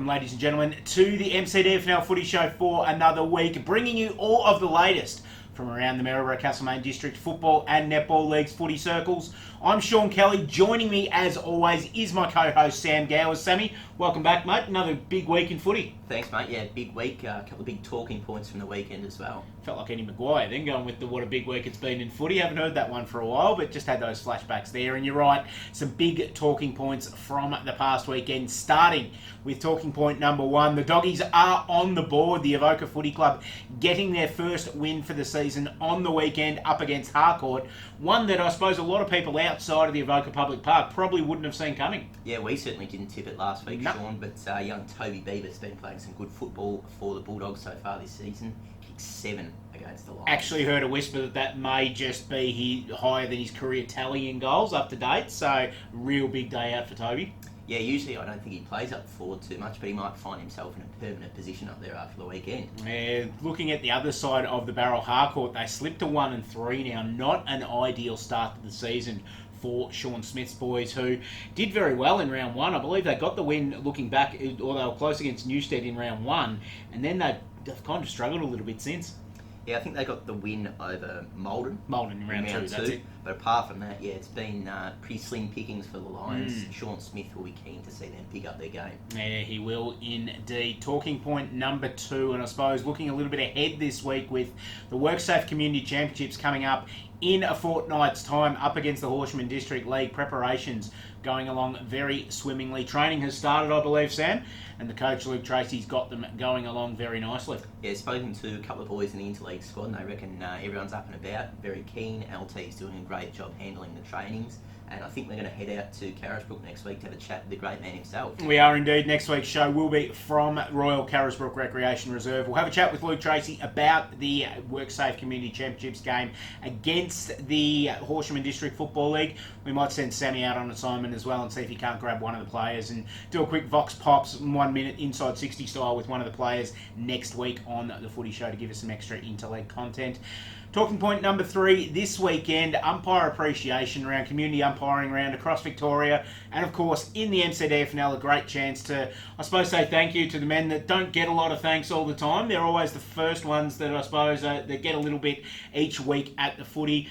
ladies and gentlemen, to the MCDFNL Footy Show for another week, bringing you all of the latest from around the Maryborough, Castlemaine District Football and Netball Leagues footy circles. I'm Shaun Kelly. Joining me, as always, is my co-host, Sam Gowers. Sammy, welcome back, mate. Another big week in footy. Thanks, mate. Yeah, big week. A couple of big talking points from the weekend as well. Felt like Eddie Maguire then, going with the what a big week it's been in footy. Haven't heard that one for a while, but just had those flashbacks there. And you're right, some big talking points from the past weekend, starting with talking point number one. The Doggies are on the board. The Avoca Footy Club getting their first win for the season on the weekend up against Harcourt. One that I suppose a lot of people outside of the Avoca Public Park probably wouldn't have seen coming. Yeah, we certainly didn't tip it last week, Shaun, but young Toby Beaver's been playing some good football for the Bulldogs so far this season. Kicked 7 against the Lions. Actually heard a whisper that may just be higher than his career tally in goals up to date, so real big day out for Toby. Yeah, usually I don't think he plays up forward too much, but he might find himself in a permanent position up there after the weekend. Looking at the other side of the barrel, Harcourt, they slipped to 1-3 now. Not an ideal start to the season for Shaun Smith's boys, who did very well in round one. I believe they got the win looking back, or they were close against Newstead in round one, and then they've kind of struggled a little bit since. Yeah, I think they got the win over Maldon. Maldon in round two, that's it. But apart from that, yeah, it's been pretty slim pickings for the Lions. Shaun Smith will be keen to see them pick up their game. Yeah, he will indeed. Talking point number two, and I suppose looking a little bit ahead this week with the WorkSafe Community Championships coming up in a fortnight's time up against the Horsham District League. Preparations going along very swimmingly. Training has started, I believe, Sam, and the coach, Luke Tracy's got them going along very nicely. Yeah, spoken to a couple of boys in the interleague squad, and they reckon everyone's up and about, very keen. LT's doing a great job handling the trainings, and I think we're going to head out to Carisbrook next week to have a chat with the great man himself. We are indeed. Next week's show will be from Royal Carisbrook Recreation Reserve. We'll have a chat with Luke Tracy about the WorkSafe Community Championships game against the Horsham District Football League. We might send Sammy out on assignment as well and see if he can't grab one of the players and do a quick Vox Pops 1 minute inside 60 style with one of the players next week on the Footy Show to give us some extra interleague content. Talking point number 3 this weekend, umpire appreciation round, community umpiring round across Victoria, and of course in the MCDFNL, a great chance to, I suppose, say thank you to the men that don't get a lot of thanks all the time. They're always the first ones that I suppose that get a little bit each week at the footy.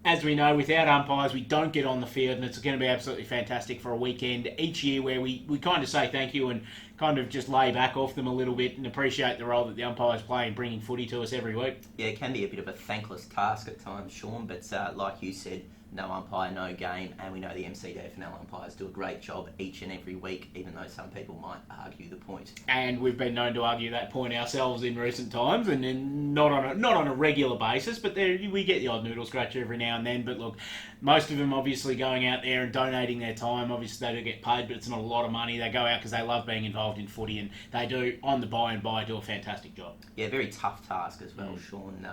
As we know, without umpires, we don't get on the field, and it's going to be absolutely fantastic for a weekend each year where we kind of say thank you and kind of just lay back off them a little bit and appreciate the role that the umpires play in bringing footy to us every week. Yeah, it can be a bit of a thankless task at times, Shaun, but like you said, no umpire, no game, and we know the MCDFNL umpires do a great job each and every week, even though some people might argue the point. And we've been known to argue that point ourselves in recent times, and then not on a regular basis, but we get the odd noodle scratcher every now and then. But look, most of them obviously going out there and donating their time. Obviously they do get paid, but it's not a lot of money. They go out because they love being involved in footy, and they do, on the by and by, do a fantastic job. Yeah, very tough task as well, Shaun.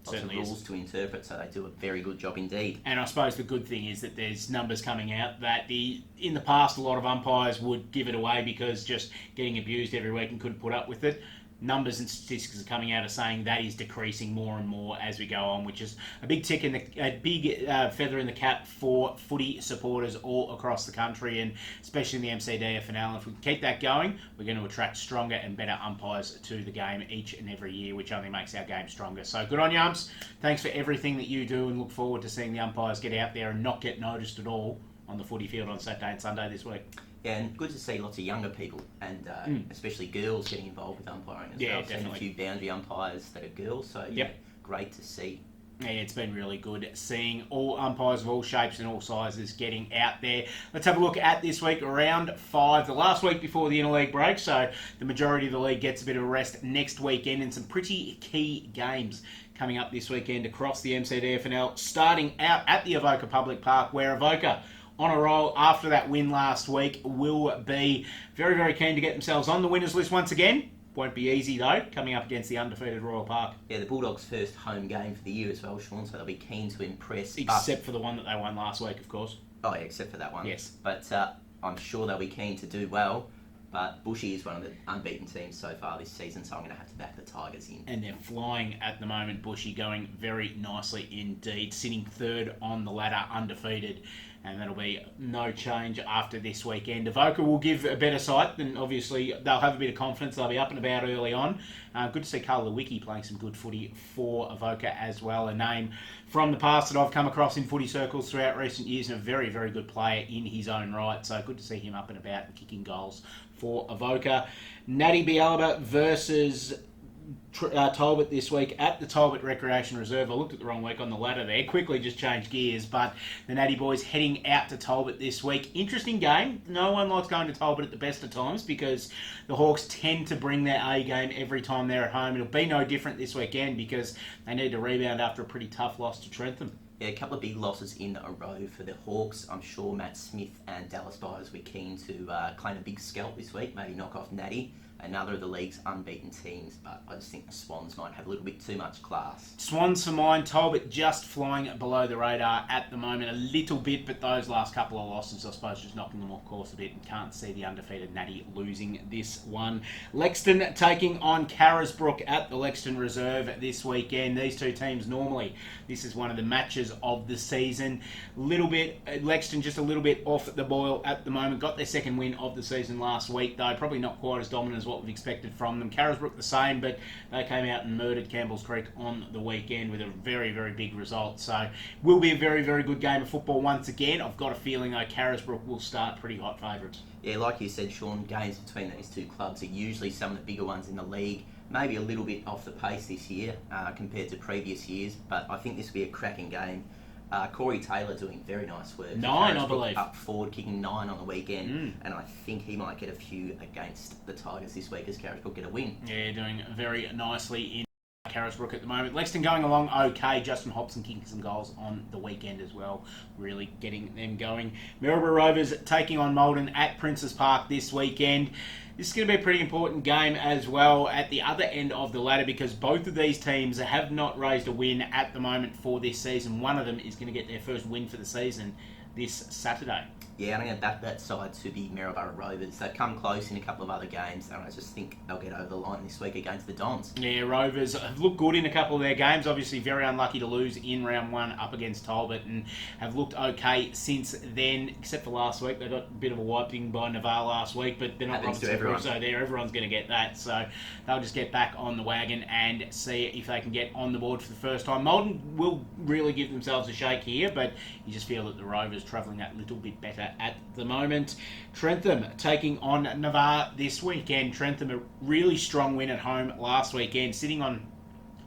Lots of rules to interpret, so they do a very good job indeed. And I suppose the good thing is that there's numbers coming out that in the past a lot of umpires would give it away because just getting abused every week and couldn't put up with it. Numbers and statistics are coming out of saying that is decreasing more and more as we go on, which is a big tick in a big feather in the cap for footy supporters all across the country, and especially in the MCDFNL. If we keep that going, we're going to attract stronger and better umpires to the game each and every year, which only makes our game stronger. So good on you, umps. Thanks for everything that you do, and look forward to seeing the umpires get out there and not get noticed at all on the footy field on Saturday and Sunday this week. Yeah, and good to see lots of younger people and especially girls getting involved with umpiring as well. Yeah, definitely. Seen a few boundary umpires that are girls, so yeah, great to see. Yeah, it's been really good seeing all umpires of all shapes and all sizes getting out there. Let's have a look at this week, round 5, the last week before the interleague break, so the majority of the league gets a bit of a rest next weekend, and some pretty key games coming up this weekend across the MCDFNL, starting out at the Avoca Public Park, where Avoca, on a roll after that win last week, will be very, very keen to get themselves on the winners list once again. Won't be easy though, coming up against the undefeated Royal Park. Yeah, the Bulldogs' first home game for the year as well, Shaun, so they'll be keen to impress. Except for the one that they won last week, of course. Oh yeah, except for that one. Yes. But I'm sure they'll be keen to do well. But Bushy is one of the unbeaten teams so far this season, so I'm going to have to back the Tigers in. And they're flying at the moment, Bushy, going very nicely indeed, sitting third on the ladder, undefeated. and that'll be no change after this weekend. Avoca will give a better sight, then obviously they'll have a bit of confidence. They'll be up and about early on. Good to see Carl Lewicki playing some good footy for Avoca as well. A name from the past that I've come across in footy circles throughout recent years, and a very, very good player in his own right. So good to see him up and about and kicking goals for Avoca. Natty Bialba versus Talbot this week at the Talbot Recreation Reserve. I looked at the wrong week on the ladder there. Quickly just changed gears, but the Natty boys heading out to Talbot this week. Interesting game. No one likes going to Talbot at the best of times because the Hawks tend to bring their A game every time they're at home. It'll be no different this weekend because they need to rebound after a pretty tough loss to Trentham. Yeah, a couple of big losses in a row for the Hawks. I'm sure Matt Smith and Dallas Byers were keen to claim a big scalp this week, maybe knock off Natty, another of the league's unbeaten teams, but I just think the Swans might have a little bit too much class. Swans for mine. Talbot just flying below the radar at the moment a little bit, but those last couple of losses, I suppose, just knocking them off course a bit, and can't see the undefeated Natty losing this one. Lexington taking on Carisbrook at the Lexington Reserve this weekend. These two teams normally, this is one of the matches of the season. Lexington just a little bit off the boil at the moment. Got their second win of the season last week, though probably not quite as dominant as what we've expected from them. Carisbrook the same, but they came out and murdered Campbell's Creek on the weekend with a very, very big result. So will be a very, very good game of football once again. I've got a feeling though Carisbrook will start pretty hot favourites. Yeah, like you said, Shaun, games between these two clubs are usually some of the bigger ones in the league. Maybe a little bit off the pace this year compared to previous years, but I think this will be a cracking game. Corey Taylor doing very nice work. 9, I believe. Up forward, kicking 9 on the weekend, and I think he might get a few against the Tigers this week as Carisbrook get a win. Yeah, doing very nicely in Carisbrook at the moment. Lexington going along okay. Justin Hobson kicking some goals on the weekend as well, really getting them going. Maryborough Rovers taking on Maldon at Princes Park this weekend. This is going to be a pretty important game as well at the other end of the ladder because both of these teams have not raised a win at the moment for this season. One of them is going to get their first win for the season this Saturday. Yeah, I'm going to back that side to the Maryborough Rovers. They've come close in a couple of other games, and I just think they'll get over the line this week against the Dons. Yeah, Rovers have looked good in a couple of their games. Obviously, very unlucky to lose in round 1 up against Talbot, and have looked okay since then, except for last week. They got a bit of a wiping by Navarre last week, but they're not Robinson Crusoe there. Everyone's going to get that, so they'll just get back on the wagon and see if they can get on the board for the first time. Maldon will really give themselves a shake here, but you just feel that the Rovers travelling that little bit better at the moment. Trentham taking on Navarre this weekend. Trentham a really strong win at home last weekend, sitting on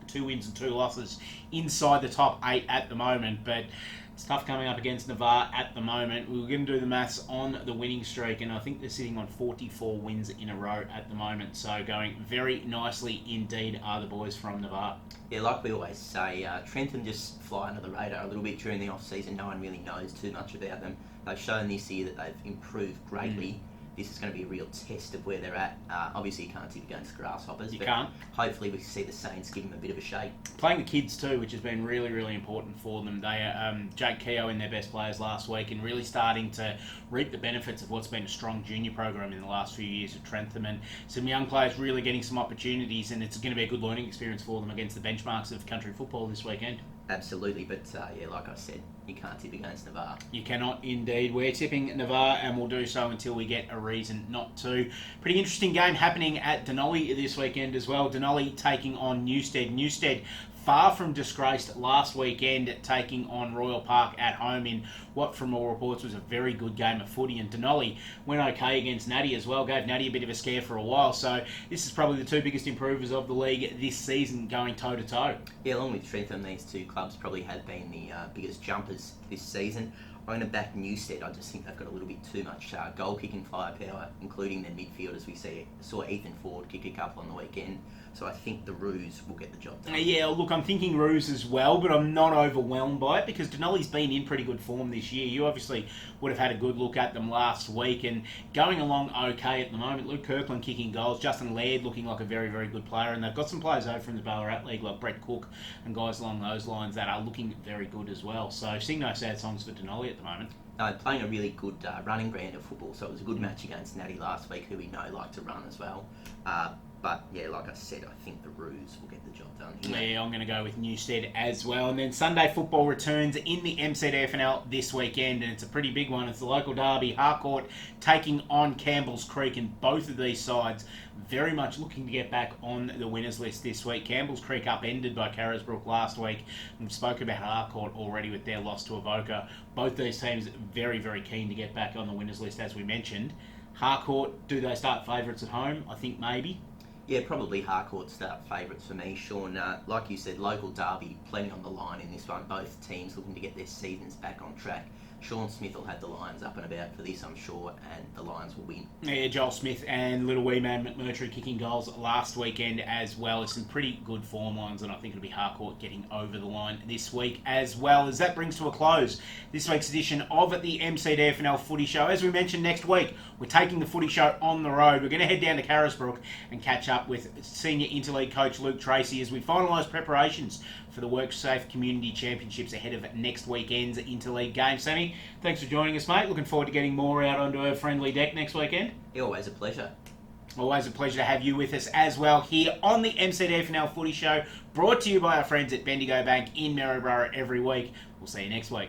2 wins and 2 losses inside the top 8 at the moment, but it's tough coming up against Navarre at the moment. We're going to do the maths on the winning streak, and I think they're sitting on 44 wins in a row at the moment, so going very nicely indeed are the boys from Navarre. Yeah, like we always say, Trentham just fly under the radar a little bit during the off-season. No one really knows too much about them. They've shown this year that they've improved greatly. This is going to be a real test of where they're at. Obviously, you can't tip against Grasshoppers. You can't. Hopefully, we see the Saints give them a bit of a shake. Playing the kids too, which has been really, really important for them. They Jake Keogh in their best players last week and really starting to reap the benefits of what's been a strong junior program in the last few years at Trentham, and some young players really getting some opportunities, and it's going to be a good learning experience for them against the benchmarks of country football this weekend. Absolutely, but yeah, like I said, you can't tip against Navarre. You cannot indeed. We're tipping Navarre, and we'll do so until we get a reason not to. Pretty interesting game happening at Denali this weekend as well. Denali taking on Newstead. Newstead far from disgraced last weekend, taking on Royal Park at home in what from all reports was a very good game of footy, and Denali went okay against Natty as well, gave Natty a bit of a scare for a while, so this is probably the 2 biggest improvers of the league this season going toe to toe. Yeah, along with Trentham, these 2 clubs probably have been the biggest jumpers this season. I'm going to back Newstead. I just think they've got a little bit too much goal-kicking firepower, including their midfielders. We saw Ethan Ford kick a couple on the weekend, so I think the Roos will get the job done. Yeah, look, I'm thinking Roos as well, but I'm not overwhelmed by it because Denali's been in pretty good form this year. You obviously would have had a good look at them last week and going along okay at the moment. Luke Kirkland kicking goals, Justin Laird looking like a very, very good player, and they've got some players over from the Ballarat League like Brett Cook and guys along those lines that are looking very good as well. So sing no sad songs for Denali at the moment. Playing a really good running brand of football, so it was a good match against Natty last week, who we know like to run as well. But yeah, like I said, I think the Roos will get the job done here. Yeah, I'm going to go with Newstead as well. And then Sunday football returns in the MCDFNL this weekend, and it's a pretty big one. It's the local derby, Harcourt taking on Campbell's Creek, and both of these sides very much looking to get back on the winners list this week. Campbell's Creek upended by Carisbrook last week. We've spoken about Harcourt already with their loss to Avoca. Both these teams very, very keen to get back on the winners list, as we mentioned. Harcourt, do they start favourites at home? I think maybe. Yeah, probably Harcourt start favourites for me, Shaun. Like you said, local derby, plenty on the line in this one. Both teams looking to get their seasons back on track. Shaun Smith will have the Lions up and about for this, I'm sure, and the Lions will win. Yeah, Joel Smith and little wee man McMurtry kicking goals last weekend as well as some pretty good form lines, and I think it'll be Harcourt getting over the line this week as well. As that brings to a close this week's edition of the MCDFNL Footy Show. As we mentioned, next week we're taking the Footy Show on the road. We're going to head down to Carisbrook and catch up with senior interleague coach Luke Tracy as we finalise preparations for the WorkSafe Community Championships ahead of next weekend's interleague game. Sammy, thanks for joining us, mate. Looking forward to getting more out onto a friendly deck next weekend. Yeah, always a pleasure. Always a pleasure to have you with us as well here on the MCDFNL Footy Show, brought to you by our friends at Bendigo Bank in Maryborough every week. We'll see you next week.